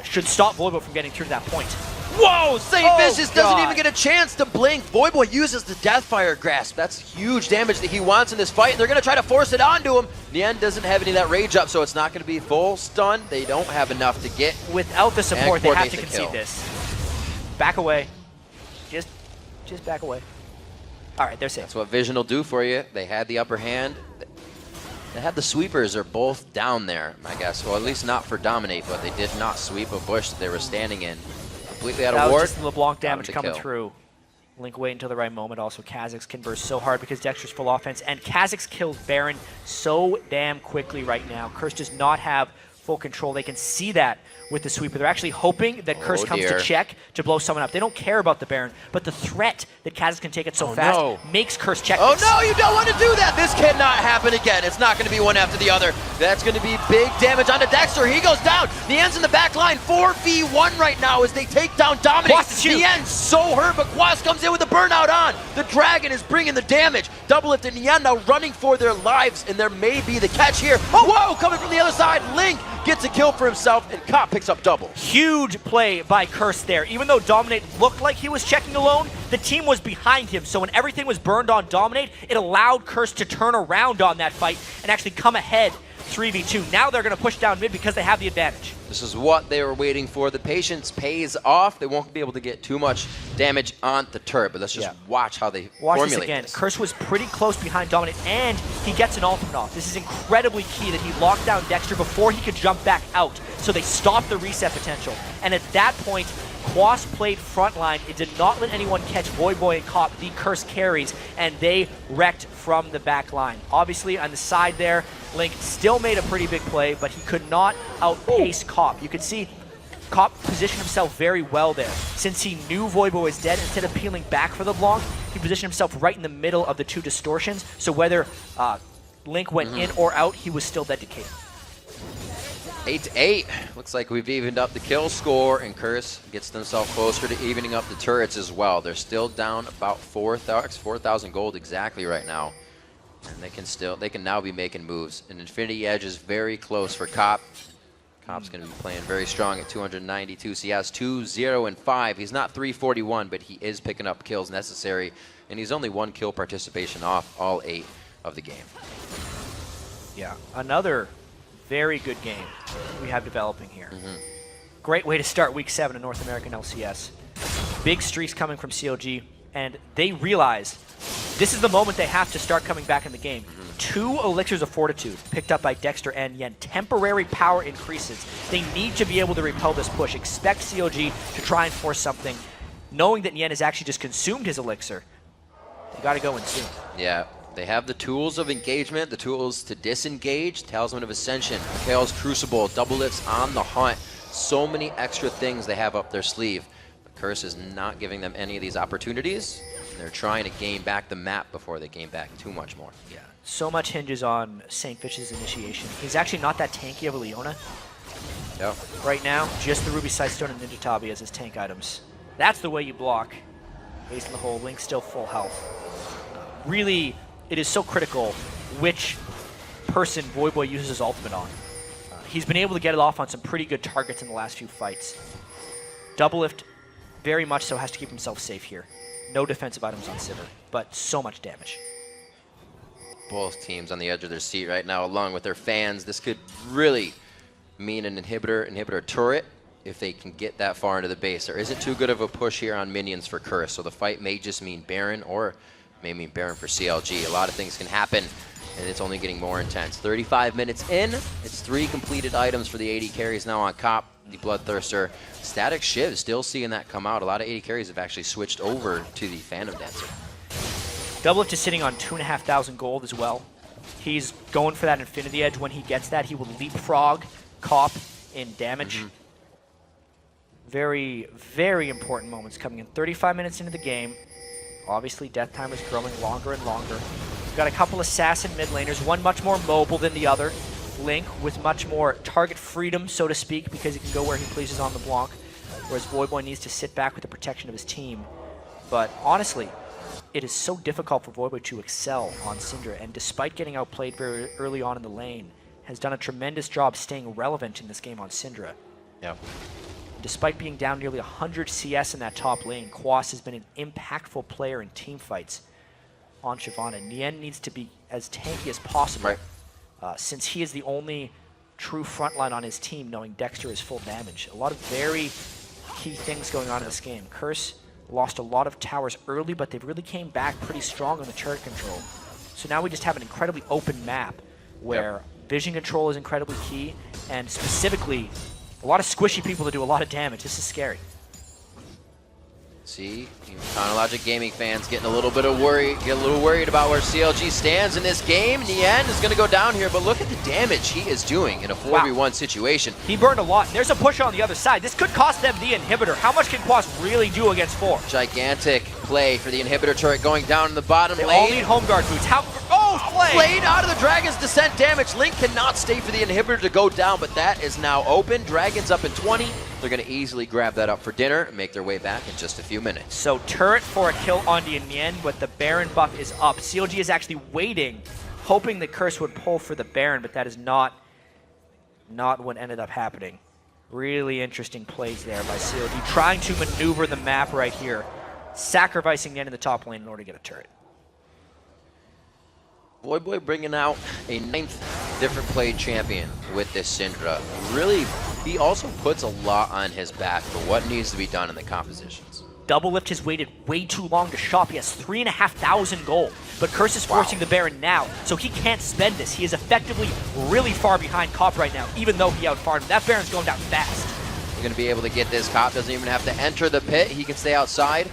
should stop Voyboy from getting through to that point. Whoa! Saint Vicious doesn't even get a chance to blink. Voyboy uses the Deathfire Grasp. That's huge damage that he wants in this fight. They're going to try to force it onto him. Nien doesn't have any of that rage up, so it's not going to be full stun. They don't have enough to get. Without the support, they have to concede this. Back away. Just back away. All right, they're safe. That's what Vision will do for you. They had the upper hand. They had the sweepers are both down there, I guess. Well, at least not for Dominate, but they did not sweep a bush that they were standing in. Completely out of ward. That was just LeBlanc damage coming through. Link wait until the right moment. Also, Kha'Zix can burst so hard because Dexter's full offense. And Kha'Zix kills Baron so damn quickly right now. Curse does not have full control. They can see that with the sweeper. They're actually hoping that Curse comes to check to blow someone up. They don't care about the Baron, but the threat that Kha'Zix can take it so fast makes Curse check this. No, you don't want to do that. This cannot happen again. It's not going to be one after the other. That's going to be big damage onto Dexter. He goes down. Nien's in the back line. 4v1 right now as they take down Dominic. Nien's so hurt, but Quas comes in with the burnout on. The Dragon is bringing the damage. Double Lift and Nien now running for their lives, and there may be the catch here. Whoa, coming from the other side. Link gets a kill for himself, and Cop picks up double. Huge play by Curse there. Even though Dominate looked like he was checking alone, the team was behind him. So when everything was burned on Dominate, it allowed Curse to turn around on that fight and actually come ahead 3v2. Now they're going to push down mid because they have the advantage. This is what they were waiting for. The patience pays off. They won't be able to get too much damage on the turret, but let's just watch how they formulate this. Curse was pretty close behind Dominate, and he gets an ultimate off. This is incredibly key that he locked down Dexter before he could jump back out, so they stopped the reset potential. And at that point, Quas played frontline. It did not let anyone catch Voyboy and Cop, the Curse carries, and they wrecked from the back line. Obviously, on the side there, Link still made a pretty big play, but he could not outpace Cop. You could see Cop positioned himself very well there. Since he knew Voyboy was dead, instead of peeling back for the Blanc, he positioned himself right in the middle of the two distortions, so whether Link went in or out, he was still dead to Kate. 8-8. Looks like we've evened up the kill score, and Curse gets themselves closer to evening up the turrets as well. They're still down about 4,000 gold exactly right now, and they can now be making moves. And Infinity Edge is very close for Cop. Cop's going to be playing very strong at 292 CS, 2-0-5. He's not 341, but he is picking up kills necessary, and he's only 1 kill participation off all 8 of the game. Yeah, another very good game we have developing here. Great way to start Week 7 in North American LCS. Big streaks coming from CLG, and they realize this is the moment they have to start coming back in the game. 2 Elixirs of Fortitude picked up by Dexter and Yen. Temporary power increases. They need to be able to repel this push. Expect CLG to try and force something. Knowing that Yen has actually just consumed his Elixir, they got to go in soon. Yeah. They have the tools of engagement, the tools to disengage, Talisman of Ascension, Mikhail's Crucible, double lifts on the hunt. So many extra things they have up their sleeve. But Curse is not giving them any of these opportunities, and they're trying to gain back the map before they gain back too much more. Yeah, so much hinges on St. Fish's initiation. He's actually not that tanky of a Leona. Yep. Right now, just the Ruby Sightstone and Ninja Tabi as his tank items. That's the way you block. Ace in the hole, Link still full health. Really it is so critical which person Voyboy uses his ultimate on. He's been able to get it off on some pretty good targets in the last few fights. Doublelift very much so has to keep himself safe here. No defensive items on Sivir, but so much damage. Both teams on the edge of their seat right now, along with their fans. This could really mean an inhibitor turret if they can get that far into the base. There isn't too good of a push here on minions for Curse, so the fight may just mean Baron, or may mean Baron for CLG. A lot of things can happen, and it's only getting more intense. 35 minutes in, it's 3 completed items for the AD carries now on Cop, the Bloodthirster. Static Shiv, still seeing that come out. A lot of AD carries have actually switched over to the Phantom Dancer. Doublelift is sitting on 2,500 gold as well. He's going for that Infinity Edge. When he gets that, he will leapfrog Cop in damage. Very, very important moments coming in. 35 minutes into the game. Obviously, death time is growing longer and longer. We've got a couple assassin mid laners, one much more mobile than the other. Link with much more target freedom, so to speak, because he can go where he pleases on the block, whereas Voyboy needs to sit back with the protection of his team. But honestly, it is so difficult for Voyboy to excel on Syndra, and despite getting outplayed very early on in the lane, has done a tremendous job staying relevant in this game on Syndra. Yeah. Despite being down nearly 100 CS in that top lane, Quas has been an impactful player in team fights on Shyvana. Nien needs to be as tanky as possible, since he is the only true frontline on his team, knowing Dexter is full damage. A lot of very key things going on in this game. Curse lost a lot of towers early, but they really came back pretty strong on the turret control. So now we just have an incredibly open map where vision control is incredibly key, and specifically a lot of squishy people to do a lot of damage. This is scary. See, Chronologic Gaming fans getting a little worried about where CLG stands in this game. Nien is going to go down here, but look at the damage he is doing in a 4v1 situation. He burned a lot. There's a push on the other side. This could cost them the inhibitor. How much can Quas really do against 4? Gigantic play for the inhibitor turret going down in the bottom lane. They all need home guard boots. Blade out of the Dragon's Descent damage. Link cannot stay for the inhibitor to go down, but that is now open. Dragon's up in 20. They're going to easily grab that up for dinner and make their way back in just a few minutes. So turret for a kill on Nien, but the Baron buff is up. CLG is actually waiting, hoping the Curse would pull for the Baron, but that is not what ended up happening. Really interesting plays there by CLG, trying to maneuver the map right here, sacrificing Nien in the top lane in order to get a turret. Voyboy bringing out a 9th different play champion with this Syndra. Really, he also puts a lot on his back for what needs to be done in the compositions. Doublelift has waited way too long to shop. He has 3,500 gold, but Curse is forcing the Baron now, so he can't spend this. He is effectively really far behind Cop right now, even though he outfarmed him. That Baron's going down fast. He's going to be able to get this. Cop doesn't even have to enter the pit. He can stay outside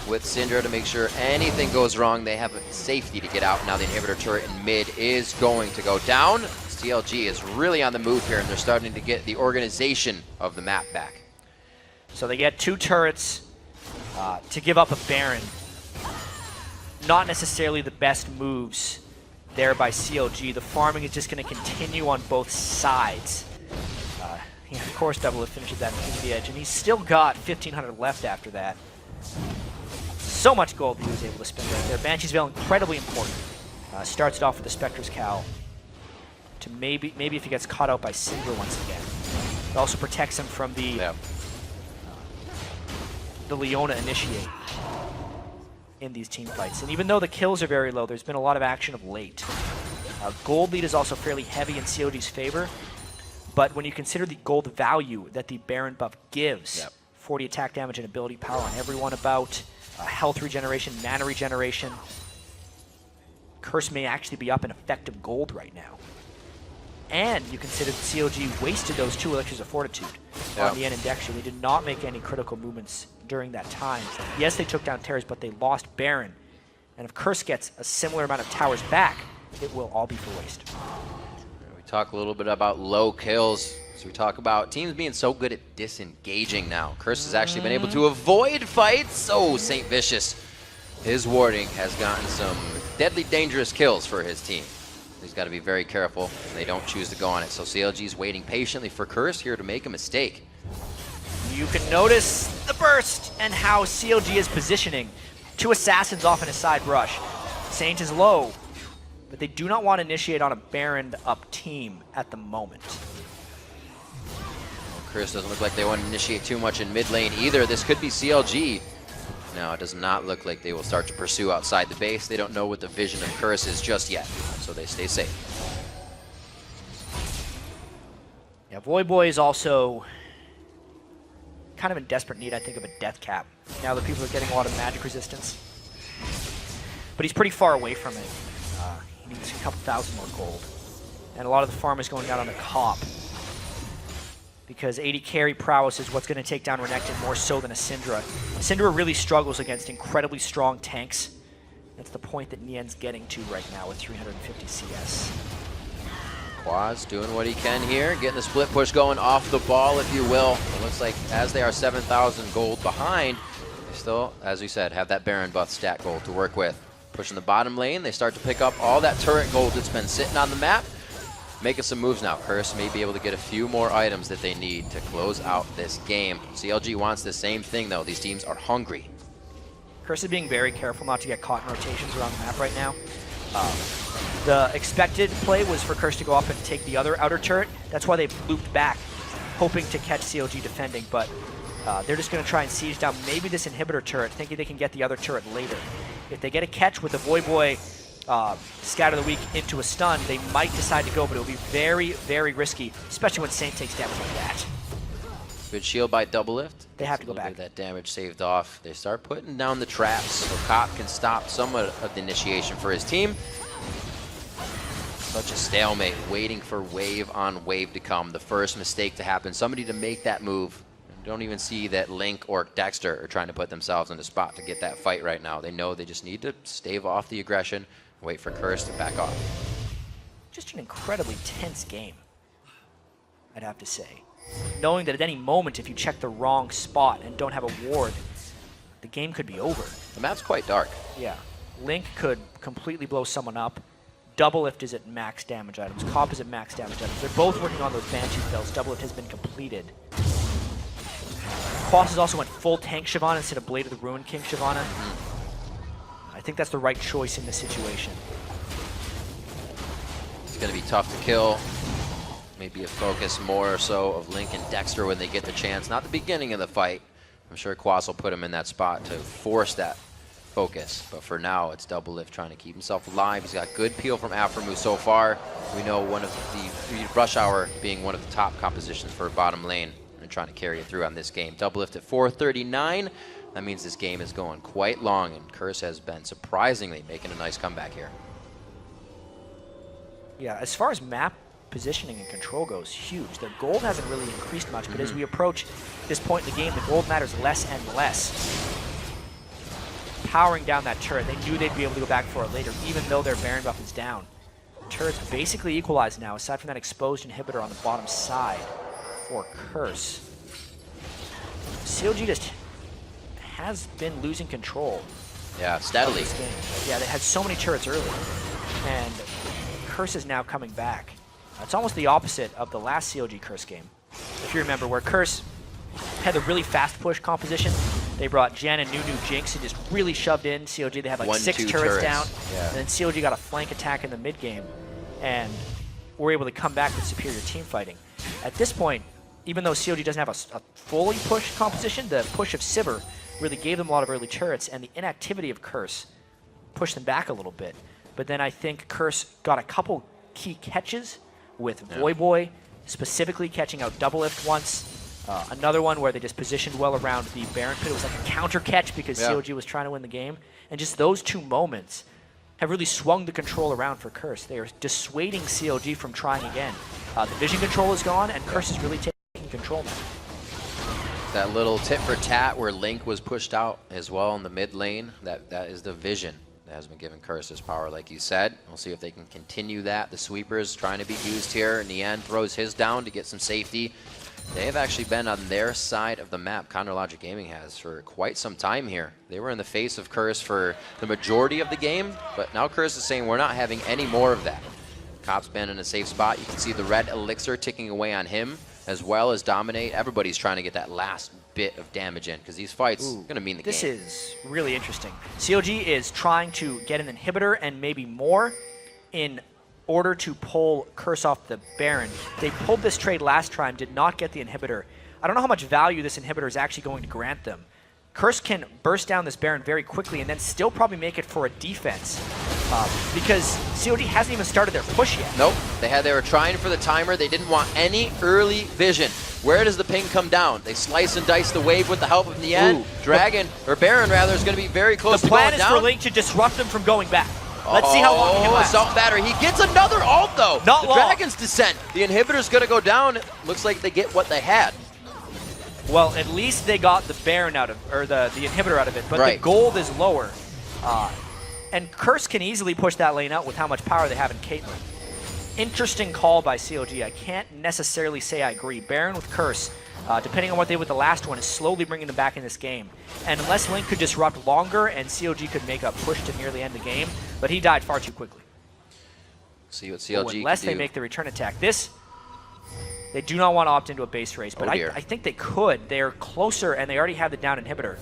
with Syndra to make sure anything goes wrong. They have a safety to get out. Now the inhibitor turret in mid is going to go down. CLG is really on the move here, and they're starting to get the organization of the map back. So they get 2 turrets to give up a Baron. Not necessarily the best moves there by CLG. The farming is just going to continue on both sides. Of course, Doublelift finishes that Infinity Edge, and he's still got 1,500 left after that. So much gold that he was able to spend right there. Banshee's Veil, incredibly important. Starts it off with the Spectre's Cowl to maybe if he gets caught out by Syndra once again. It also protects him from the Leona Initiate in these team fights. And even though the kills are very low, there's been a lot of action of late. Gold lead is also fairly heavy in COG's favor, but when you consider the gold value that the Baron buff gives, 40 attack damage and ability power on everyone about, health regeneration, mana regeneration, Curse may actually be up in effective gold right now. And you consider that CLG wasted those 2 Elixirs of Fortitude on Nien and Dexter. They did not make any critical movements during that time. So yes, they took down Terrors, but they lost Baron. And if Curse gets a similar amount of towers back, it will all be for waste. We talk a little bit about low kills. So we talk about teams being so good at disengaging now. Curse has actually been able to avoid fights. Oh, St. Vicious. His warding has gotten some deadly dangerous kills for his team. He's got to be very careful. They don't choose to go on it. So CLG is waiting patiently for Curse here to make a mistake. You can notice the burst and how CLG is positioning. 2 assassins off in a side rush. Saint is low. but they do not want to initiate on a Baron up team at the moment. Chris doesn't look like they want to initiate too much in mid lane either. This could be CLG. No, it does not look like they will start to pursue outside the base. They don't know what the vision of Curse is just yet, so they stay safe. Yeah, Voyboy is also kind of in desperate need, I think, of a death cap. Now that people are getting a lot of magic resistance. But he's pretty far away from it. He needs a couple thousand more gold. And a lot of the farm is going down on the cop. Because 80 carry prowess is what's going to take down Renekton more so than a Syndra. Syndra really struggles against incredibly strong tanks. That's the point that Nien's getting to right now with 350 CS. Quaz doing what he can here, getting the split push going off the ball, if you will. It looks like as they are 7,000 gold behind, they still, as we said, have that Baron buff stat gold to work with. Pushing the bottom lane, they start to pick up all that turret gold that's been sitting on the map. Making some moves now. Curse may be able to get a few more items that they need to close out this game. CLG wants the same thing, though. These teams are hungry. Curse is being very careful not to get caught in rotations around the map right now. The expected play was for Curse to go up and take the other outer turret. That's why they've looped back, hoping to catch CLG defending, but they're just going to try and siege down maybe this inhibitor turret, thinking they can get the other turret later. If they get a catch with the Voyboy Scatter the Weak into a stun, they might decide to go, but it'll be very, very risky, especially when Saint takes damage like that. Good shield by Double Lift. They have to go back. That damage saved off. They start putting down the traps so Cop can stop somewhat of the initiation for his team. Such a stalemate, waiting for wave on wave to come. The first mistake to happen, somebody to make that move. Don't even see that Link or Dexter are trying to put themselves in a spot to get that fight right now. They know they just need to stave off the aggression, wait for Curse to back off. Just an incredibly tense game, I'd have to say. Knowing that at any moment, if you check the wrong spot and don't have a ward, the game could be over. The map's quite dark. Yeah. Link could completely blow someone up. Double Lift is at max damage items. Cop is at max damage items. They're both working on those Banshee spells. Double Lift has been completed. Quas has also went full tank Shyvana instead of Blade of the Ruined King Shyvana. I think that's the right choice in this situation. It's going to be tough to kill. Maybe a focus more or so of Link and Dexter when they get the chance. Not the beginning of the fight. I'm sure Quas will put him in that spot to force that focus. But for now, it's Double Lift trying to keep himself alive. He's got good peel from Aphromoo so far. We know one of the Rush Hour being one of the top compositions for bottom lane. And trying to carry it through on this game. Double Lift at 439. That means this game is going quite long, and Curse has been surprisingly making a nice comeback here. Yeah, as far as map positioning and control goes, huge. Their gold hasn't really increased much, but as we approach this point in the game, the gold matters less and less. Powering down that turret, they knew they'd be able to go back for it later, even though their Baron buff is down. Turret's basically equalized now, aside from that exposed inhibitor on the bottom side for Curse. CLG just has been losing control. Yeah, steadily. This game. Yeah, they had so many turrets early, and Curse is now coming back. It's almost the opposite of the last CLG Curse game. If you remember, where Curse had a really fast push composition, they brought Jen and Nunu Jinx and just really shoved in. CLG, they had like 6 turrets down, and then CLG got a flank attack in the mid game, and were able to come back with superior team fighting. At this point, even though CLG doesn't have a fully pushed composition, the push of Sivir really gave them a lot of early turrets, and the inactivity of Curse pushed them back a little bit. But then I think Curse got a couple key catches with Voyboy, specifically catching out Double Lift once. Another one where they just positioned well around the Baron pit. It was like a counter catch because CLG was trying to win the game. And just those two moments have really swung the control around for Curse. They are dissuading CLG from trying again. The vision control is gone, and Curse is really taking control now. That little tit for tat where Link was pushed out as well in the mid lane, that is the vision that has been given Curse's power, like you said. We'll see if they can continue that. The sweepers trying to be used here. Nien throws his down to get some safety. They have actually been on their side of the map, CounterLogic Gaming has, for quite some time here. They were in the face of Curse for the majority of the game, but now Curse is saying we're not having any more of that. Cop's been in a safe spot. You can see the red elixir ticking away on him, as well as Dominate. Everybody's trying to get that last bit of damage in, because these fights are going to mean the game. This is really interesting. CLG is trying to get an inhibitor and maybe more in order to pull Curse off the Baron. They pulled this trade last time, did not get the inhibitor. I don't know how much value this inhibitor is actually going to grant them. Curse can burst down this Baron very quickly and then still probably make it for a defense. Because COD hasn't even started their push yet. Nope. They were trying for the timer. They didn't want any early vision. Where does the ping come down? They slice and dice the wave with the help of Nian. Dragon, or Baron rather, is going to be very close to going down. The plan is for Link to disrupt them from going back. Let's see how long he can last. Assault battery. He gets another ult though. Not long. Dragon's descent. The inhibitor's going to go down. Looks like they get what they had. Well, at least they got the Baron out of, or the inhibitor out of it, but right. The gold is lower. And Curse can easily push that lane out with how much power they have in Caitlyn. Interesting call by CLG. I can't necessarily say I agree. Baron with Curse, depending on what they did with the last one, is slowly bringing them back in this game. And unless Link could disrupt longer and CLG could make a push to nearly end the game, but he died far too quickly. See what CLG can do. Unless they make the return attack. They do not want to opt into a base race, but I think they could. They're closer, and they already have the down inhibitor.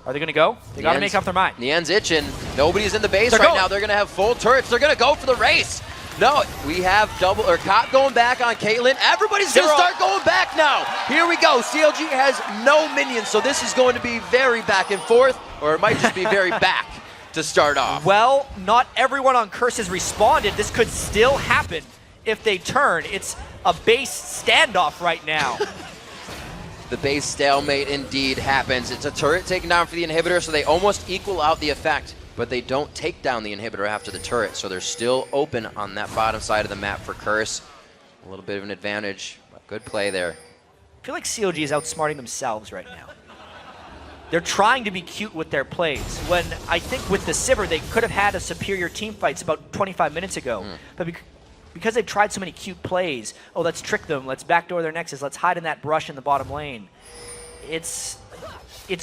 Are they going to go? They got to make up their mind. Nian's itching. Nobody's in the base right now. They're going to have full turrets. They're going to go for the race. No, we have Cop going back on Caitlyn. Everybody's going to start going back now. Here we go. CLG has no minions, so this is going to be very back and forth, or it might just be very back to start off. Well, not everyone on Curse has responded. This could still happen if they turn. It's a base standoff right now. The base stalemate indeed happens. It's a turret taken down for the inhibitor, so they almost equal out the effect, but they don't take down the inhibitor after the turret, so they're still open on that bottom side of the map for Curse. A little bit of an advantage, but good play there. I feel like CLG is outsmarting themselves right now. They're trying to be cute with their plays, when I think with the Sivir, they could have had a superior team fights about 25 minutes ago, but because they've tried so many cute plays, oh, let's trick them, let's backdoor their nexus, let's hide in that brush in the bottom lane. It's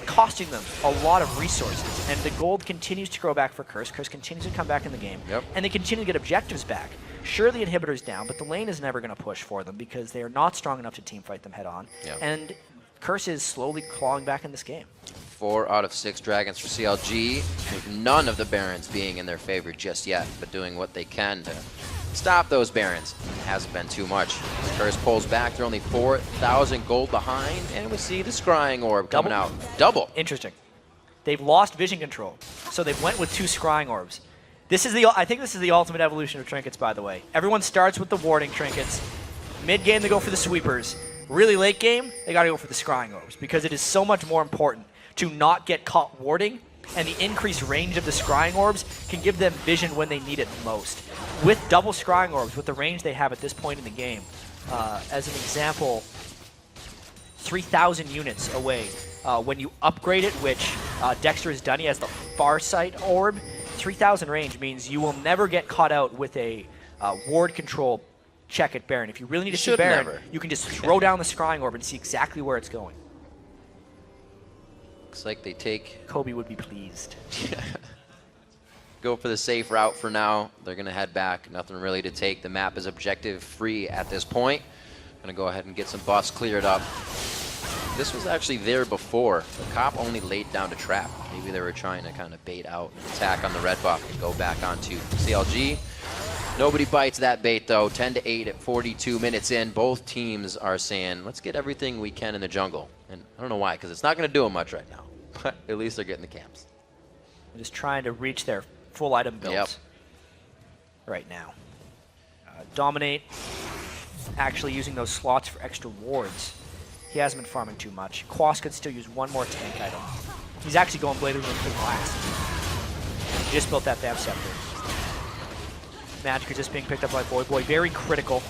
costing them a lot of resources, and the gold continues to grow back for Curse. Curse continues to come back in the game, and they continue to get objectives back. Sure, the inhibitor's down, but the lane is never going to push for them because they are not strong enough to team fight them head on, and Curse is slowly clawing back in this game. 4 out of 6 dragons for CLG, with none of the Barons being in their favor just yet, but doing what they can to stop those Barons. It hasn't been too much. Curse pulls back. They're only 4,000 gold behind, and we see the Scrying Orb coming out. Double. Interesting. They've lost vision control, so they've went with 2 Scrying Orbs. I think this is the ultimate evolution of trinkets, by the way. Everyone starts with the warding trinkets. Mid-game, they go for the sweepers. Really late game, they got to go for the Scrying Orbs, because it is so much more important to not get caught warding, and the increased range of the Scrying Orbs can give them vision when they need it most. With double Scrying Orbs, with the range they have at this point in the game, as an example, 3,000 units away. When you upgrade it, which Dexter has done, he has the Farsight Orb, 3,000 range means you will never get caught out with a ward control check at Baron. If you really need to see Baron, you can just throw down the Scrying Orb and see exactly where it's going. Looks like they take... Kobe would be pleased. Go for the safe route for now. They're going to head back. Nothing really to take. The map is objective free at this point. Going to go ahead and get some buffs cleared up. This was actually there before. The Cop only laid down a trap. Maybe they were trying to kind of bait out an attack on the red buff and go back onto CLG. Nobody bites that bait though. 10-8 at 42 minutes in. Both teams are saying, let's get everything we can in the jungle. And I don't know why, because it's not going to do them much right now. But at least they're getting the camps. They're just trying to reach their full item builds right now. Dominate, actually using those slots for extra wards. He hasn't been farming too much. Quas could still use one more tank item. He's actually going Blade of the last. He just built that Bam Scepter. Magic is just being picked up by Boy. Very critical.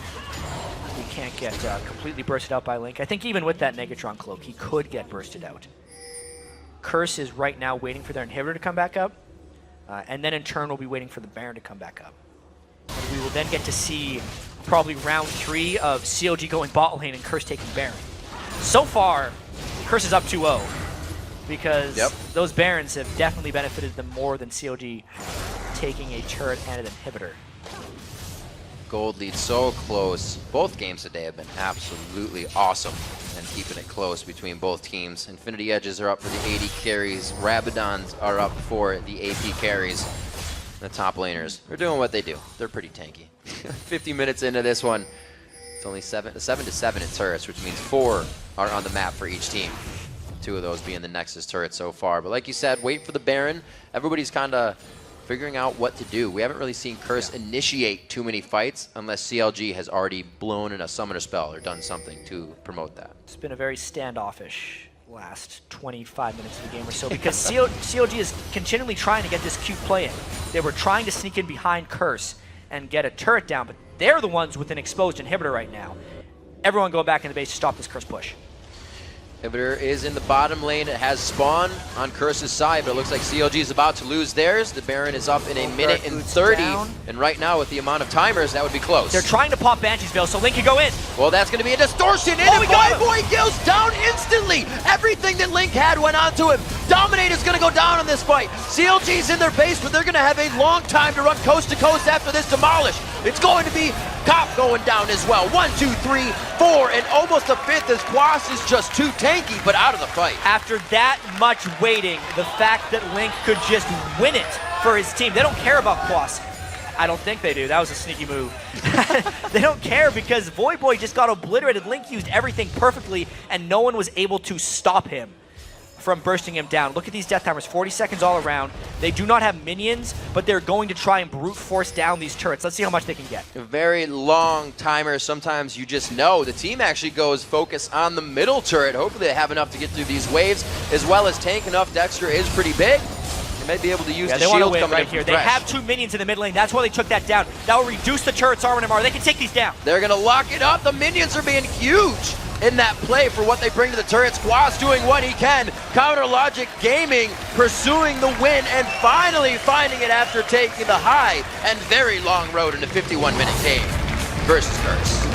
He can't get completely bursted out by Link. I think even with that Negatron Cloak, he could get bursted out. Curse is right now waiting for their inhibitor to come back up. And then in turn, we'll be waiting for the Baron to come back up. And we will then get to see probably round 3 of CLG going bot lane and Curse taking Baron. So far, Curse is up 2-0 because those Barons have definitely benefited them more than CLG taking a turret and an inhibitor. Gold lead so close. Both games today have been absolutely awesome and keeping it close between both teams. Infinity Edges are up for the AD carries. Rabadons are up for the AP carries. The top laners, they're doing what they do. They're pretty tanky. 50 minutes into this one, it's only 7 to 7 in turrets, which means 4 are on the map for each team. 2 of those being the Nexus turret so far. But like you said, wait for the Baron. Everybody's kind of figuring out what to do. We haven't really seen Curse initiate too many fights unless CLG has already blown in a summoner spell or done something to promote that. It's been a very standoffish last 25 minutes of the game or so because CLG is continually trying to get this cute play in. They were trying to sneak in behind Curse and get a turret down, but they're the ones with an exposed inhibitor right now. Everyone going back in the base to stop this Curse push. Inhibitor is in the bottom lane. It has spawn on Curse's side, but it looks like CLG is about to lose theirs. The Baron is up in a minute and 30, down. And right now with the amount of timers, that would be close. They're trying to pop Banshee's Veil, so Link can go in. Well, that's going to be a distortion, and Boy goes down instantly. Everything that Link had went onto him. Dominate is going to go down in this fight. CLG's in their base, but they're going to have a long time to run coast to coast after this demolish. It's going to be Cop going down as well. 1, 2, 3, 4, and almost a 5th as Quas is just too tanky, but out of the fight. After that much waiting, the fact that Link could just win it for his team. They don't care about Quas. I don't think they do. That was a sneaky move. They don't care because Voyboy just got obliterated. Link used everything perfectly, and no one was able to stop him from bursting him down. Look at these death timers, 40 seconds all around. They do not have minions, but they're going to try and brute force down these turrets. Let's see how much they can get. A very long timer. Sometimes you just know. The team actually goes focus on the middle turret. Hopefully they have enough to get through these waves, as well as tank enough. Dexter is pretty big. They may be able to use the shield coming right here. They have 2 minions in the mid lane. That's why they took that down. That will reduce the turret's armor and MR. They can take these down. They're going to lock it up. The minions are being huge in that play for what they bring to the turret. Squash doing what he can. Counter Logic Gaming pursuing the win and finally finding it after taking the high and very long road in a 51-minute game versus Curse.